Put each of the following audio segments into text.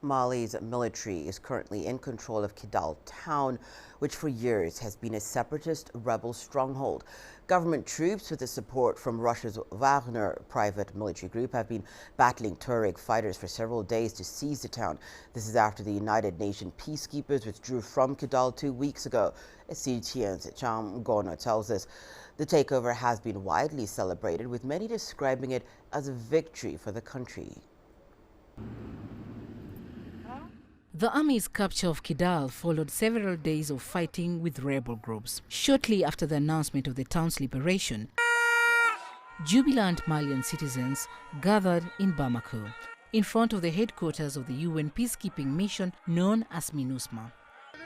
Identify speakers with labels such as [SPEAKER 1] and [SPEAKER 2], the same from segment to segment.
[SPEAKER 1] Mali's military is currently in control of Kidal town, which for years has been a separatist rebel stronghold. Government troops, with the support from Russia's Wagner private military group, have been battling Tuareg fighters for several days to seize the town. This is after the United Nations peacekeepers withdrew from Kidal 2 weeks ago. As CGTN's Cham Gono tells us, the takeover has been widely celebrated, with many describing it as a victory for the country.
[SPEAKER 2] The army's capture of Kidal followed several days of fighting with rebel groups. Shortly after the announcement of the town's liberation, Jubilant Malian citizens gathered in Bamako, in front of the headquarters of the UN peacekeeping mission known as MINUSMA.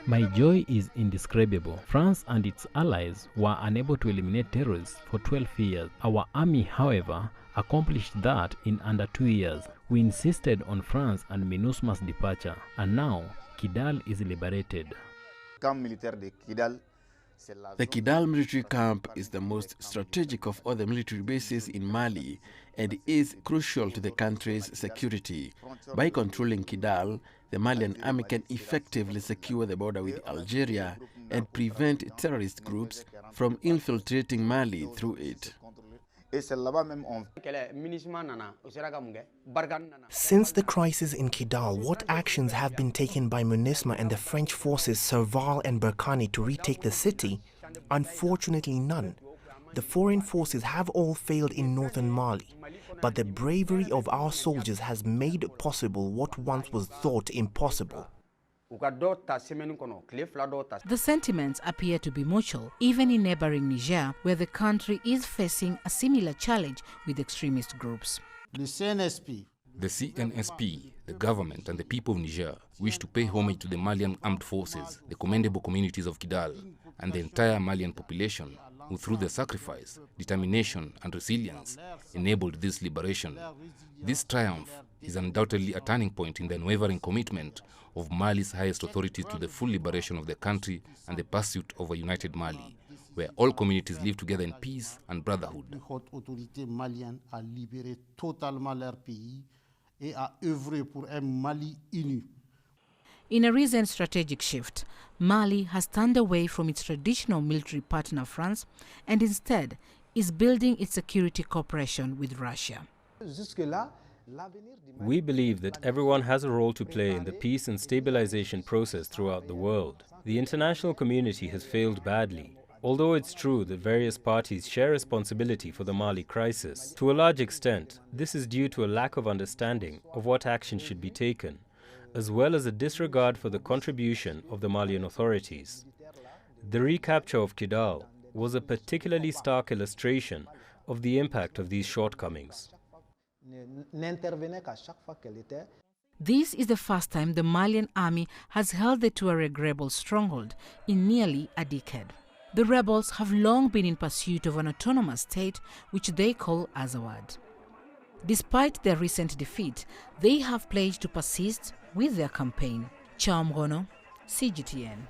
[SPEAKER 3] My joy is indescribable. France and its allies were unable to eliminate terrorists for 12 years. Our army, however, accomplished that in under 2 years. We insisted on France and MINUSMA's departure, and now Kidal is liberated.
[SPEAKER 4] The
[SPEAKER 5] Kidal military camp is the most strategic of all the military bases in Mali and is crucial to the country's security. By controlling Kidal, the Malian army can effectively secure the border with Algeria and prevent terrorist groups from infiltrating Mali through it.
[SPEAKER 6] Since the crisis in Kidal, what actions have been taken by MINUSMA and the French forces Serval and Berkane to retake the city? Unfortunately, none. The foreign forces have all failed in northern Mali, but the bravery of our soldiers has made possible what once was thought impossible.
[SPEAKER 2] The sentiments appear to be mutual, even in neighboring Niger, where the country is facing a similar challenge with extremist groups.
[SPEAKER 7] The CNSP, the government and the people of Niger wish to pay homage to the Malian armed forces, the commendable communities of Kidal, and the entire Malian population, who through their sacrifice, determination and resilience enabled this liberation. This triumph is undoubtedly a turning point in the unwavering commitment of Mali's highest authorities to the full liberation of the country and the pursuit of a united Mali, where all communities live together in peace and brotherhood.
[SPEAKER 2] In a recent strategic shift, Mali has turned away from its traditional military partner France and instead is building its security cooperation with Russia.
[SPEAKER 8] We believe that everyone has a role to play in the peace and stabilization process throughout the world. The international community has failed badly. Although it's true that various parties share responsibility for the Mali crisis, to a large extent, this is due to a lack of understanding of what action should be taken, as well as a disregard for the contribution of the Malian authorities. The recapture of Kidal was a particularly stark illustration of the impact of these shortcomings.
[SPEAKER 2] This is the first time the Malian army has held the Tuareg rebel stronghold in nearly a decade. The rebels have long been in pursuit of an autonomous state which they call Azawad. Despite their recent defeat, they have pledged to persist with their campaign. Cham Gono, CGTN.